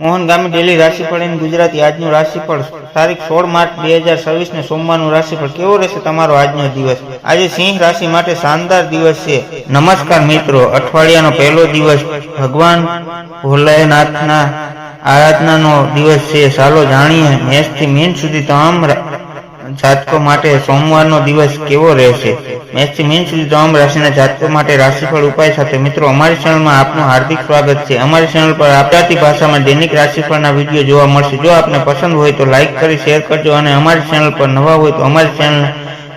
મોહન ગામી daily રાશિફળ in Gujarati આજનું રાશિફળ તારીખ 16 માર્ચ 2024 ને સોમવારનું રાશિફળ કેવો રહેશે તમારો આજનો દિવસ। આજે સિંહ રાશિ માટે શાનદાર દિવસ છે। નમસ્કાર મિત્રો, અઠવાડિયાનો પહેલો દિવસ ભગવાન ભોલેનાથના આરાધનાનો દિવસ છે। ચાલો જાણીએ મેષથી મીન સુધી તમામ જાતકો માટે સોમવારનો દિવસ કેવો રહેશે। મેષથી મીન સુધી તમામ રાશિના જાતકો માટે રાશિફળ ઉપાય સાથે મિત્રો અમારી ચેનલમાં આપનું હાર્દિક સ્વાગત છે। અમારી ચેનલ પર ગુજરાતી ભાષામાં દૈનિક રાશિફળના વિડીયો જોવા મળશે। જો આપને પસંદ હોય તો લાઈક કરી શેર કરજો અને અમારી ચેનલ પર નવા હોય તો અમારી ચેનલને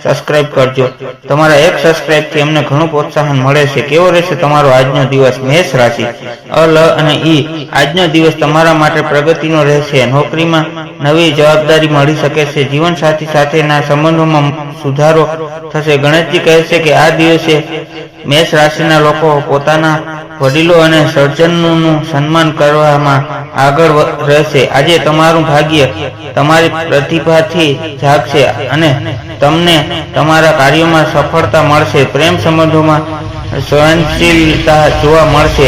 સબસ્ક્રાઇબ કરજો। તમારા એક સબસ્ક્રાઇબથી અમને ઘણું પ્રોત્સાહન મળે છે। કેવો રહેશે તમારો આજનો દિવસ। મેષ રાશિ અ, લ અને ઈ આજનો દિવસ તમારા માટે પ્રગતિનો રહેશે। નોકરીમાં નવી જવાબદારી મળી શકે છે। જીવનસાથી સાથેના સંબંધોમાં સુધારો થશે। ગણેશજી કહે છે કે આ દિવસે મેષ રાશિના લોકો પોતાના વડીલો અને સર્જનોનું સન્માન કરવામાં આગળ રહેશે। આજે તમારું ભાગ્ય તમારી પ્રતિભાથી જાગશે અને તમને તમારા કાર્યોમાં સફળતા મળશે। પ્રેમ સંબંધોમાં સહનશીલતા જોવા મળશે,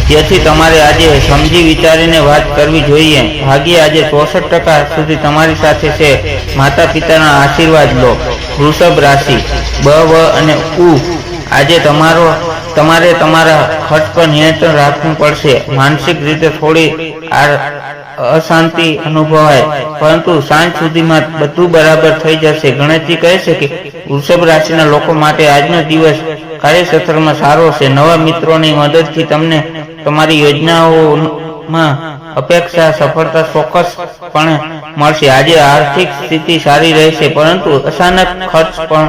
જેથી તમારે આજે સમજી વિચારીને વાત કરવી જોઈએ। ભાગ્ય આજે 64% સુધી તમારી સાથે છે। માતા પિતાના આશીર્વાદ લો। વૃષભ રાશિ બ, વ અને ઉ આજે તમારે તમારા ખર્ચ પર નિયંત્રણ રાખવું પડશે। માનસિક રીતે થોડી અશાંતિ અનુભવાય, પરંતુ સાંજ સુધીમાં બધું બરાબર થઈ જશે। ગણેશજી કહે છે કે વૃષભ રાશિના લોકો માટે આજનો દિવસ કાર્યક્ષેત્રમાં સારો છે। નવા મિત્રોની મદદથી તમને તમારી યોજનાઓમાં અપેક્ષા સફળતા ચોક્કસપણે મળશે। આજે આર્થિક સ્થિતિ સારી રહેશે, પરંતુ અચાનક ખર્ચ પણ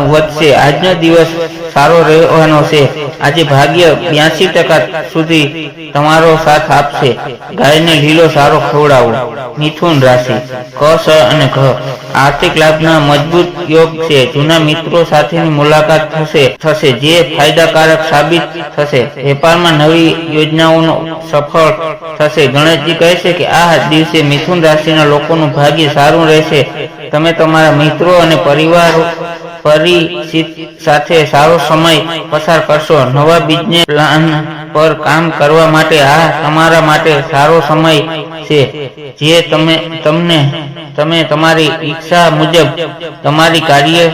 વધશે। આજનો દિવસ સારો રહેવાનો છે। આજે ભાગ્ય 82% સુધી તમારો સાથ આપશે। ગાયને લીલો સારો ખવડાવો। મિથુન રાશિ ક, સ અને ઘ આર્થિક લાભના મજબૂત યોગ છે। જૂના મિત્રો સાથેની મુલાકાત થશે, જે ફાયદાકારક સાબિત થશે। વેપારમાં નવી યોજનાઓનો સફળ થશે। ગણેશજી કહે છે કે આ દિવસે મિથુન રાશિના લોકોનું ભાગ્ય સારું રહેશે। તમે તમારા મિત્રો અને પરિચિત સાથે સારો સમય પસાર કરશો। નવા બિઝનેસ પ્લાન પર કામ કરવા માટે આ તમારા માટે સારો સમય છે, જે તમે તમારી ઈચ્છા મુજબ તમારી કાર્ય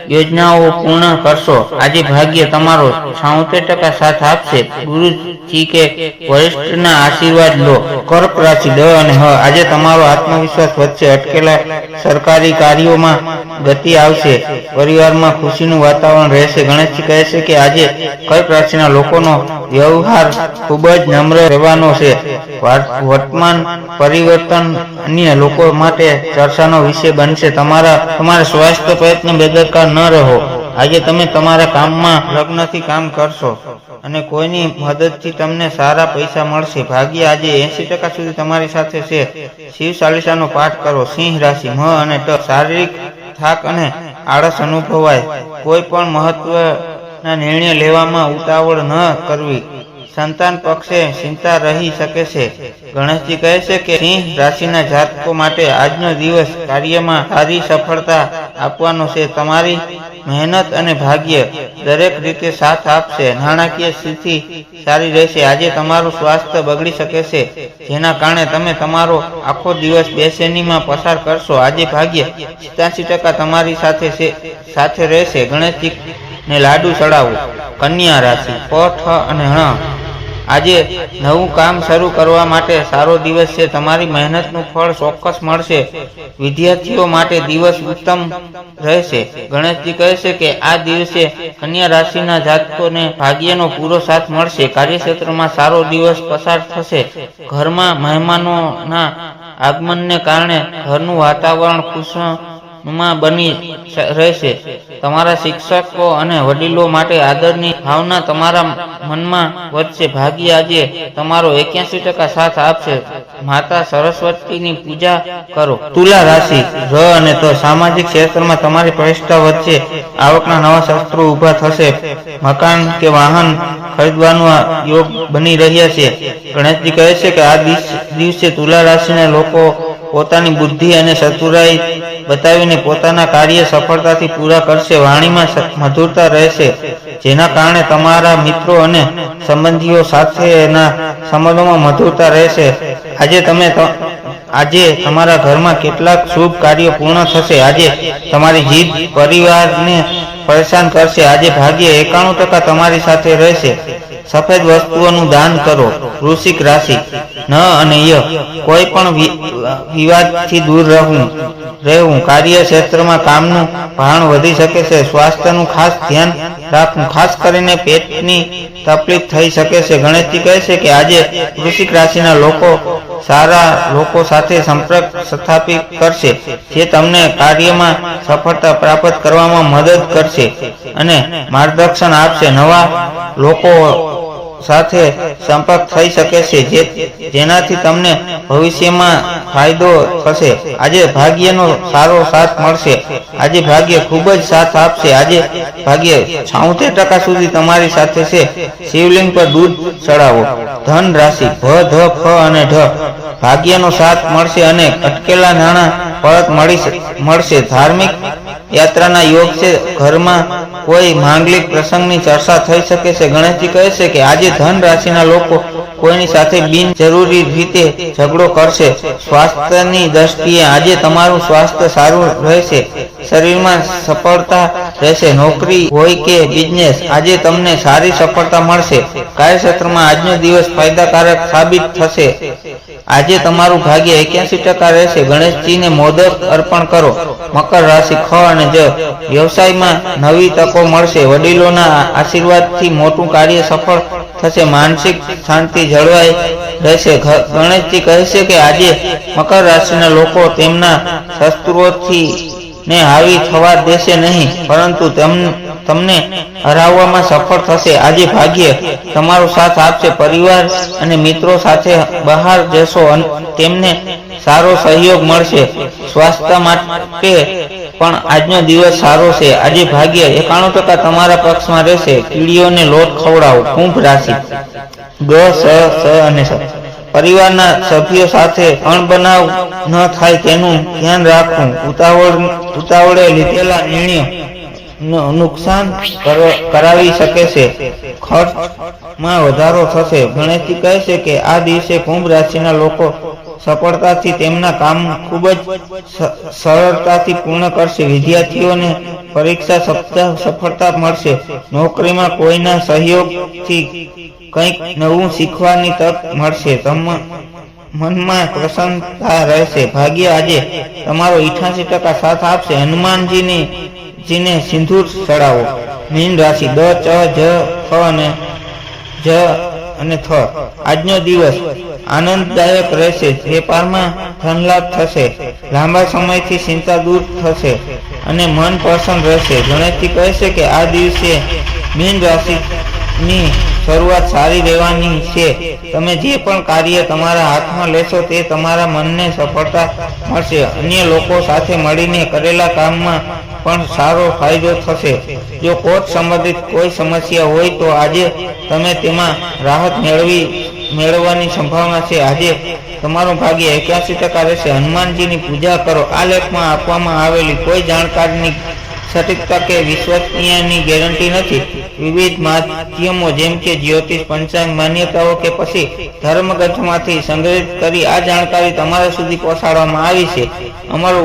યોજનાઓ પૂર્ણ કરશો। આજે ભાગ્ય તમારો 76% સાથ આપશે। ગુરુજી કે વરિષ્ઠના આશીર્વાદ લો। કર્ક રાશિ ડ અને હ આજે તમારો આત્મવિશ્વાસ વધશે। અટકેલા સરકારી કાર્યોમાં ગતિ આવશે। પરિવારમાં ખુશીનું વાતાવરણ રહેશે। ગણેશજી કહે છે કે આજે કર્ક રાશિના લોકોનો વ્યવહાર ખૂબ જ નમ્ર રહેવાનો છે। વર્તમાન પરિવર્તન અન્ય લોકો માટે ચર્ચાનો વિષય બનશે। તમારા સ્વાસ્થ્ય પ્રયત્ન બેદરકાર ન રહો। આજે તમે તમારા કામમાં લગ્નથી કામ કરશો અને કોઈની મદદથી તમને સારા પૈસા મળશે। ભાગ્ય આજે 80% સુધી તમારી સાથે છે। શિવ ચાલીસાનો પાઠ કરો। સિંહ રાશિ મ અને ટ શારીરિક થાક અને આળસ અનુભવાય। કોઈ પણ મહત્વના નિર્ણય લેવામાં ઉતાવળ ન કરવી। સંતાન પક્ષે ચિંતા રહી શકે છે। ગણેશજી કહે છે કે સિંહ રાશિના જાતકો માટે આજનો દિવસ કાર્યમાં સારી સફળતા આપવાનો છે। તમારી મહેનત અને ભાગ્ય દરેક રીતે સાથ આપશે। નાણાકીય સ્થિતિ સારી રહેશે। આજે તમારું સ્વાસ્થ્ય બગડી શકે છે, જેના કારણે તમે તમારો આખો દિવસ બેચેનીમાં પસાર કરશો। આજે ભાગ્ય 87% તમારી સાથે રહેશે। ગણેશજીને લાડુ ચડાવો। કન્યા રાશિ પ, ઠ અને ણ આજે નવું કામ શરૂ કરવા માટે સારો દિવસ છે। તમારી મહેનતનું ફળ ચોક્કસ મળશે। વિદ્યાર્થીઓ માટે દિવસ ઉત્તમ રહેશે। ગણેશજી કહે છે કે આ દિવસે કન્યા રાશિના જાતકોને ભાગ્યનો પૂરો સાથ મળશે। કાર્યક્ષેત્રમાં સારો દિવસ પસાર થશે। ઘરમાં મહેમાનોના આગમનને કારણે ઘરનું વાતાવરણ ખુશનુમા બની રહેશે। તમારા શિક્ષકો અને વડીલો માટે આદરની ભાવના તમારા મનમાં વધશે। ભાગ્ય આજે તમારો 81% સાથ આપશે। માતા સરસ્વતીની પૂજા કરો। તુલા રાશિ ર અને ત સામાજિક ક્ષેત્રમાં તમારી પ્રતિષ્ઠા વધશે। આવકના નવા શસ્ત્રો ઊભા થશે। મકાન કે વાહન ખરીદવાનો યોગ બની રહ્યા છે। ગણેશજી કહે છે કે આ દિવસે તુલા રાશિના લોકો પોતાની બુદ્ધિ અને ચતુરાઈ બતાવીને પોતાના કાર્ય સફળતાથી પૂરા કરશે. વાણીમાં મધુરતા રહેશે, જેના કારણે તમારા મિત્રો અને સંબંધીઓ સાથેના સંબંધોમાં મધુરતા રહેશે. આજે તમારા ઘરમાં કેટલાક શુભ કાર્યો પૂર્ણ થશે. આજે તમારી જીદ પરિવારને પરેશાન કરશે. આજે ભાગ્ય 91% તમારી સાથે રહેશે. સફેદ વસ્તુઓનું દાન કરો. વૃશ્ચિક રાશિ, ન અને ય, કોઈ પણ વિવાદથી દૂર રહેવું. કાર્યક્ષેત્રમાં કામનું ભારણ વધી શકે છે. સ્વાસ્થ્યનું ખાસ ધ્યાન રાખવું, ખાસ કરીને પેટની તકલીફ થઈ શકે છે. ગણેશજી કહે છે કે આજે વૃશ્ચિક રાશિના લોકો સારા લોકો સાથે સંપર્ક સ્થાપિત કરશે, જે તમને કાર્યમાં સફળતા પ્રાપ્ત કરવામાં મદદ કરશે અને માર્ગદર્શન આપશે. નવા લોકો સાથે સંપર્ક થઈ શકે છે, જેનાથી તમને ભવિષ્યમાં ફાયદો થશે. આજે ભાગ્યનો સારો સાથ મળશે. આજે ભાગ્ય ખૂબ જ સાથ આપશે. આજે ભાગ્ય 76% સુધી તમારી સાથે છે. શિવલિંગ પર દૂધ ચડાવો. ધન રાશિ, ભ, ધ, ફ અને ઢ, ભાગ્યનો સાથ મળશે અને અટકેલા નાણાં પરત મળશે. ધાર્મિક યાત્રાના યોગ છે. ઘરમાં કોઈ માંગલિક પ્રસંગની ચર્ચા થઈ શકે છે. ગણેશજી કહે છે કે આજે ધન રાશિના લોકો કોઈની સાથે બિનજરૂરી રીતે ઝઘડો કરશે. સ્વાસ્થ્યની દ્રષ્ટિએ આજે તમારું સ્વાસ્થ્ય સારું રહેશે. શરીરમાં સફળતા રહેશે. નોકરી હોય કે બિઝનેસ, આજે તમને સારી સફળતા મળશે. કાર્યક્ષેત્રમાં આજનો દિવસ ફાયદાકારક સાબિત થશે. આજે તમારું ભાગ્ય 81% રહેશે. ગણેશજીને મોદક અર્પણ કરો. મકર રાશિ, ખ અને જ, વ્યવસાયમાં નવી તકો મળશે. વડીલોના આશીર્વાદથી મોટું કાર્ય સફળ થશે. માનસિક શાંતિ જળવાઈ રહેશે. ગણેશજી કહે છે કે આજે મકર રાશિના લોકો તેમના શત્રુઓથી ને હાવી થવા દેશે નહીં, પરંતુ તમને હરાવવામાં સફળ થશે. આજે ભાગ્ય તમારો સાથ આપશે. પરિવાર અને મિત્રો સાથે બહાર જશો અને તેમને સારો સહયોગ મળશે. સ્વાસ્થ્ય માટે પણ આજનો દિવસ સારો છે. આજે ભાગ્ય 91% તમારા પક્ષમાં રહેશે. કીડીઓને લોટ ખવડાવો. કુંભ રાશિ, ગ, સ અને સ, પરિવારના સભ્યો સાથે અણબનાવ ન થાય તેનું ધ્યાન રાખવું. ઉતાવળે લીધેલા નિર્ણયો નુકસાન કરાવી શકે છે. ખર્ચમાં વધારો થશે. ગણેશજી કહે છે કે આ દિવસે કુંભ રાશિના લોકો સફળતાથી તેમના કામ ખૂબ જ સરળતાથી પૂર્ણ કરશે. વિદ્યાર્થીઓને પરીક્ષા સફળતા મળશે. નોકરીમાં કોઈના સહયોગથી કંઈક નવું શીખવાની તક મળશે. મનમાં પ્રસન્નતા રહેશે. ભાગ્ય આજે તમારો 88% સાથ આપશે. હનુમાનજીને સિંદૂર ચડાવો. મીન રાશિ, દ, ચ, જ, ફ અને થ, આજનો દિવસ આનંદદાયક રહેશે. વેપારમાં ધનલાભ થશે. લાંબા સમયથી ચિંતા દૂર થશે અને મન પ્રસન્ન રહેશે. ગણેશજી કહે છે કે આ દિવસે મીન રાશિની શરૂઆત સારી રહેવાની છે. તમે જે પણ કાર્ય તમારા હાથમાં લેશો તે તમારા મનને સફળતા મળશે. અન્ય લોકો સાથે મળીને કરેલા કામમાં પણ સારો ફાયદો થશે. જો કોર્ટ સંબંધિત કોઈ સમસ્યા હોય તો આજે તમે તેમાં રાહત મેળવવાની સંભાવના છે. આજે તમારું ભાગ્ય 81% રહેશે. હનુમાનજીની પૂજા કરો. આ લેખમાં આપવામાં આવેલી કોઈ જાણકારીની સટીકતા કે વિશ્વસનીયતાની ગેરંટી નથી. વિવિધ માધ્યમો જેમ કે જ્યોતિષ, પંચાંગ, માન્યતાઓ કે પછી ધર્મગ્રંથોમાંથી સંગ્રહિત કરી આ જાણકારી તમારા સુધી પહોંચાડવામાં આવી છે. અમારો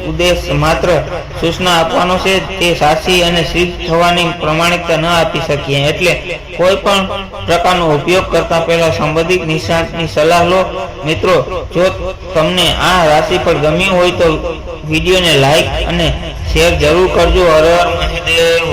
ઉદ્દેશ માત્ર સૂચના આપવાનો છે. તે સાચી અને સિદ્ધ થવાની પ્રમાણિકતા ન આપી શકીએ. એટલે કોઈ પણ પ્રકારનો ઉપયોગ કરતા પહેલા સંબંધિત નિષ્ણાતની સલાહ લો. મિત્રો, જો તમને આ રાશિફળ ગમ્યું હોય તો વિડીયોને લાઈક અને શેર જરૂર કરજો. હર હર મહાદેવ.